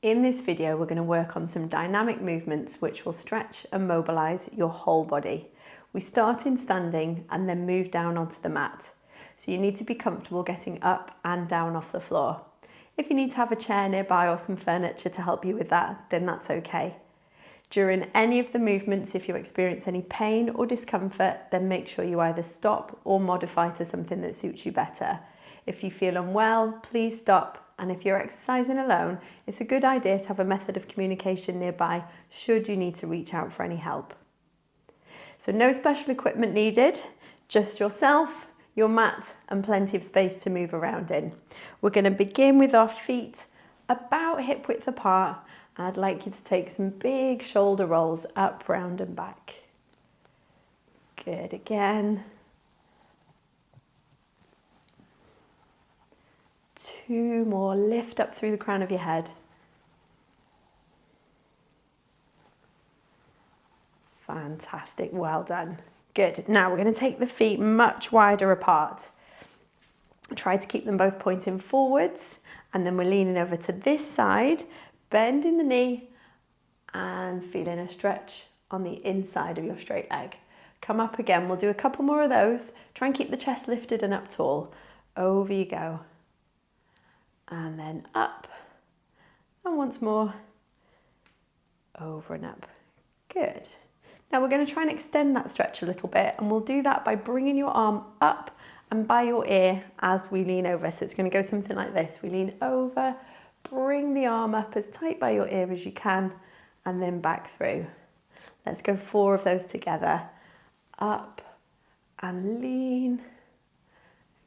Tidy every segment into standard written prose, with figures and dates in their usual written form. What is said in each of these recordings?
In this video, we're going to work on some dynamic movements which will stretch and mobilise your whole body. We start in standing and then move down onto the mat. So you need to be comfortable getting up and down off the floor. If you need to have a chair nearby or some furniture to help you with that, then that's okay. During any of the movements, if you experience any pain or discomfort, then make sure you either stop or modify to something that suits you better. If you feel unwell, please stop. And if you're exercising alone, it's a good idea to have a method of communication nearby should you need to reach out for any help. So no special equipment needed, just yourself, your mat, and plenty of space to move around in. We're going to begin with our feet about hip width apart. I'd like you to take some big shoulder rolls up, round and back. Good, again. 2 more, lift up through the crown of your head. Fantastic, well done. Good, now we're going to take the feet much wider apart. Try to keep them both pointing forwards, and then we're leaning over to this side, bending the knee and feeling a stretch on the inside of your straight leg. Come up again, we'll do a couple more of those. Try and keep the chest lifted and up tall. Over you go. And then up, and once more, over and up. Good. Now we're going to try and extend that stretch a little bit, and we'll do that by bringing your arm up and by your ear as we lean over. So it's going to go something like this. We lean over, bring the arm up as tight by your ear as you can, and then back through. Let's go 4 of those together. Up and lean,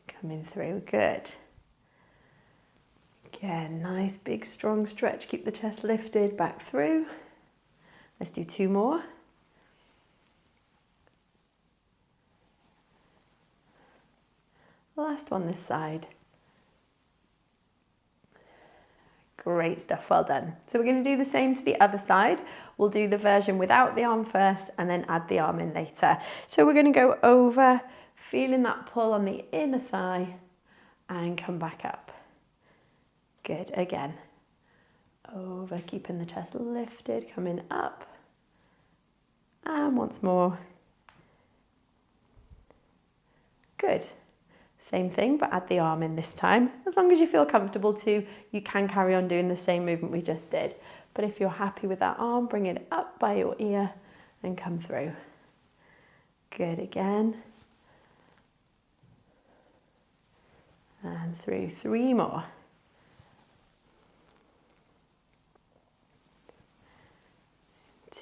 coming through. Good. Again, nice big strong stretch, keep the chest lifted, back through. Let's do 2 more. Last one this side. Great stuff, well done. So we're going to do the same to the other side. We'll do the version without the arm first and then add the arm in later. So we're going to go over, feeling that pull on the inner thigh and come back up. Good, again. Over, keeping the chest lifted, coming up. And once more. Good. Same thing, but add the arm in this time. As long as you feel comfortable to, you can carry on doing the same movement we just did. But if you're happy with that arm, bring it up by your ear and come through. Good, again. And through 3 more.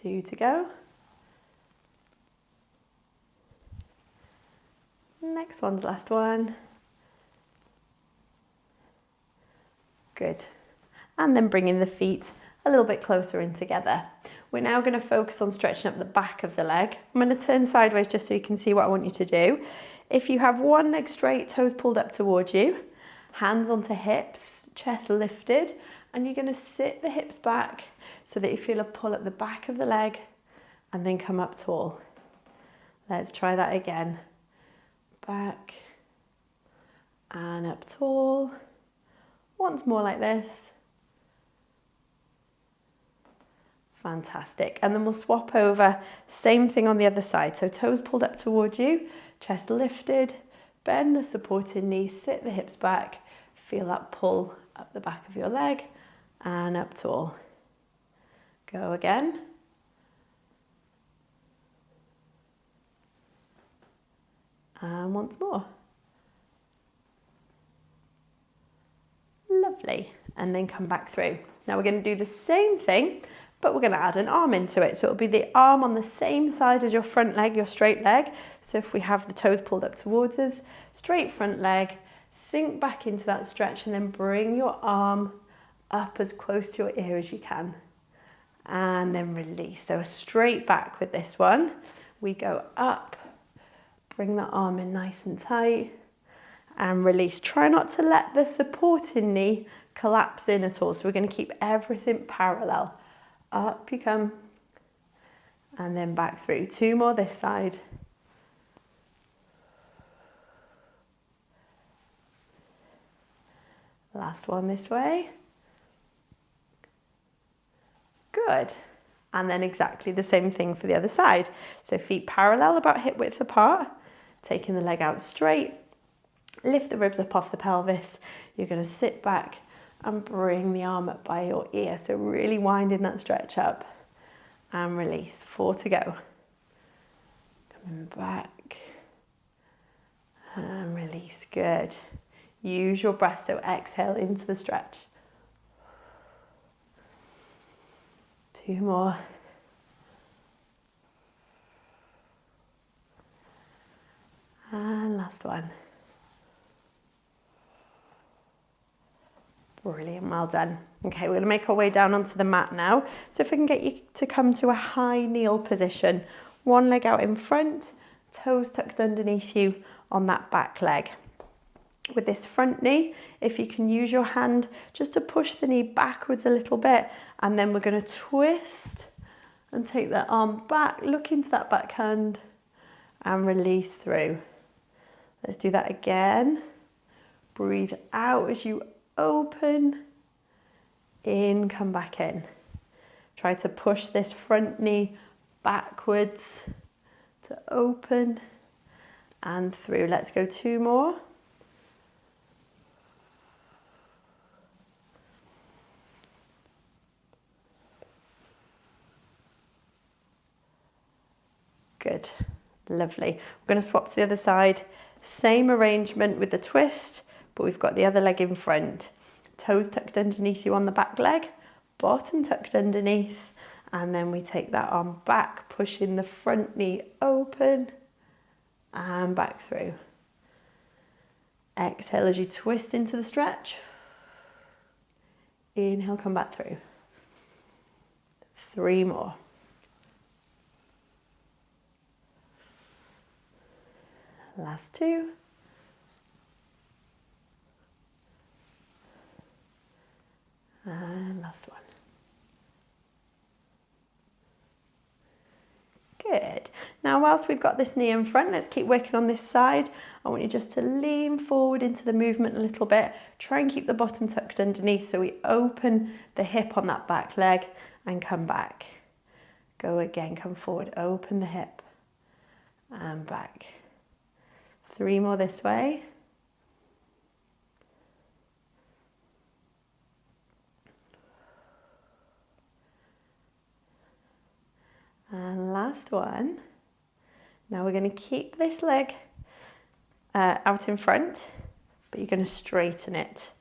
Two to go. Next one's last one. Good. And then bringing the feet a little bit closer in together. We're now going to focus on stretching up the back of the leg. I'm going to turn sideways just so you can see what I want you to do. If you have one leg straight, toes pulled up towards you, hands onto hips, chest lifted, and you're going to sit the hips back so that you feel a pull at the back of the leg and then come up tall. Let's try that again. Back and up tall. Once more like this. Fantastic. And then we'll swap over. Same thing on the other side. So toes pulled up towards you, chest lifted, bend the supporting knee, sit the hips back, feel that pull up the back of your leg and up tall. Go again. And once more. Lovely. And then come back through. Now we're going to do the same thing, but we're going to add an arm into it. So it'll be the arm on the same side as your front leg, your straight leg. So if we have the toes pulled up towards us, straight front leg, sink back into that stretch and then bring your arm up as close to your ear as you can. And then release. So straight back with this one. We go up, bring the arm in nice and tight and release. Try not to let the supporting knee collapse in at all. So we're going to keep everything parallel. Up you come and then back through. 2 more this side. Last one this way. Good. And then exactly the same thing for the other side. So feet parallel, about hip width apart, taking the leg out straight, lift the ribs up off the pelvis. You're going to sit back and bring the arm up by your ear. So really winding that stretch up and release. 4 to go. Coming back and release. Good. Use your breath, so exhale into the stretch. 2 more. And last one. Brilliant, well done. Okay, we're going to make our way down onto the mat now. So if I can get you to come to a high kneel position, one leg out in front, toes tucked underneath you on that back leg. With this front knee, if you can use your hand just to push the knee backwards a little bit, and then we're going to twist and take that arm back, look into that back hand and release through. Let's do that again. Breathe out as you open, in, come back in. Try to push this front knee backwards to open and through. Let's go 2 more. Good, lovely. We're going to swap to the other side. Same arrangement with the twist, but we've got the other leg in front. Toes tucked underneath you on the back leg, bottom tucked underneath, and then we take that arm back, pushing the front knee open and back through. Exhale as you twist into the stretch. Inhale, come back through. 3 more. Last 2. And last one. Good. Now, whilst we've got this knee in front, let's keep working on this side. I want you just to lean forward into the movement a little bit. Try and keep the bottom tucked underneath so we open the hip on that back leg and come back. Go again, come forward, open the hip and back. 3 more this way. And last one. Now we're going to keep this leg out in front, but you're going to straighten it.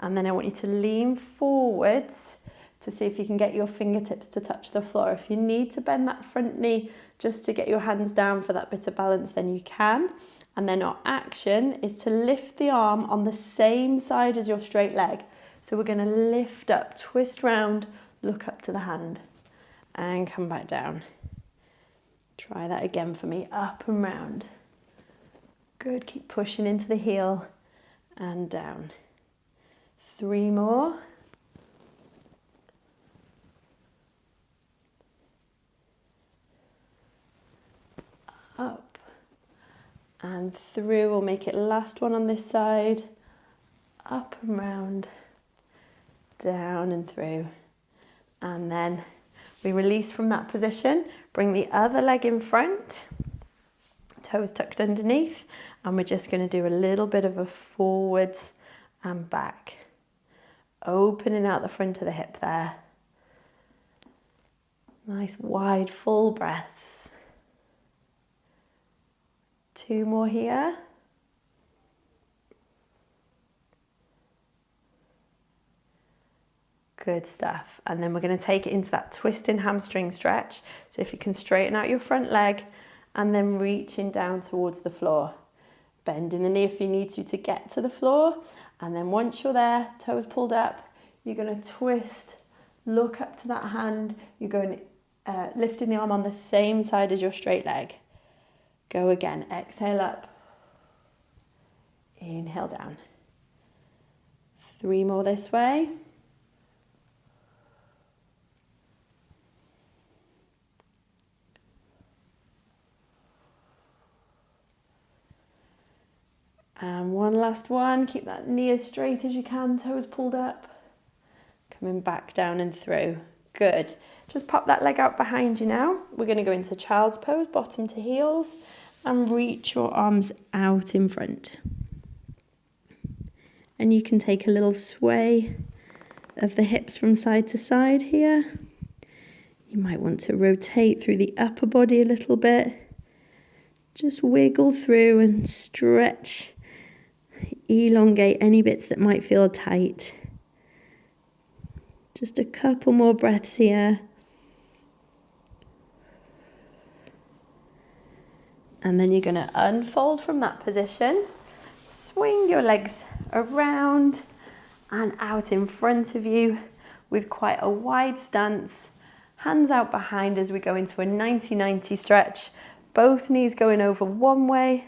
And then I want you to lean forwards to see if you can get your fingertips to touch the floor. If you need to bend that front knee just to get your hands down for that bit of balance, then you can. And then our action is to lift the arm on the same side as your straight leg. So we're going to lift up, twist round, look up to the hand and come back down. Try that again for me, up and round. Good, keep pushing into the heel and down. 3 more. Up and through. We'll make it last one on this side. Up and round, down and through. And then we release from that position, bring the other leg in front, toes tucked underneath, and we're just going to do a little bit of a forwards and back. Opening out the front of the hip there. Nice wide full breaths. 2 more here. Good stuff. And then we're going to take it into that twisting hamstring stretch. So if you can straighten out your front leg and then reaching down towards the floor. Bending the knee if you need to get to the floor. And then once you're there, toes pulled up, you're going to twist, look up to that hand. You're going lifting the arm on the same side as your straight leg. Go again. Exhale up. Inhale down. 3 more this way. And one last one. Keep that knee as straight as you can, toes pulled up. Coming back down and through. Good. Just pop that leg out behind you now. We're going to go into child's pose, bottom to heels, and reach your arms out in front. And you can take a little sway of the hips from side to side here. You might want to rotate through the upper body a little bit. Just wiggle through and stretch, elongate any bits that might feel tight. Just a couple more breaths here. And then you're going to unfold from that position. Swing your legs around and out in front of you with quite a wide stance. Hands out behind as we go into a 90-90 stretch. Both knees going over one way,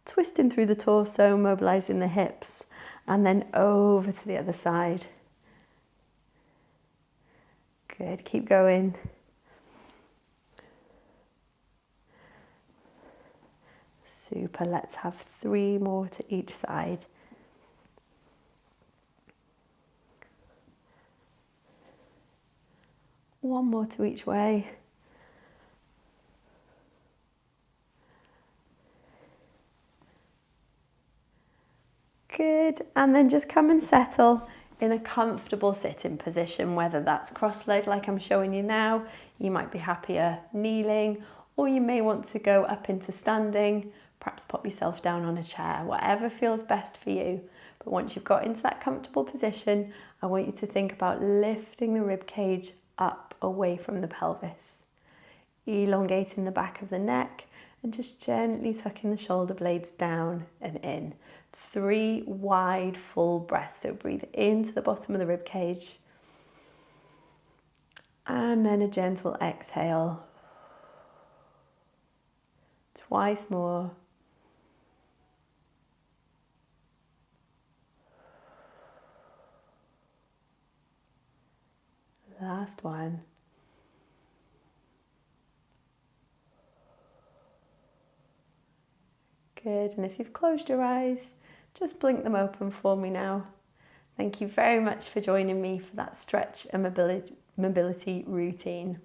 twisting through the torso, mobilizing the hips, and then over to the other side. Good, keep going. Super, let's have 3 more to each side. One more to each way. Good, and then just come and settle in a comfortable sitting position, whether that's cross-legged like I'm showing you now. You might be happier kneeling, or you may want to go up into standing, perhaps pop yourself down on a chair, whatever feels best for you. But once you've got into that comfortable position, I want you to think about lifting the rib cage up away from the pelvis, elongating the back of the neck, and just gently tucking the shoulder blades down and in. 3 wide, full breaths. So breathe into the bottom of the rib cage. And then a gentle exhale. Twice more. Last one. Good, and if you've closed your eyes, just blink them open for me now. Thank you very much for joining me for that stretch and mobility routine.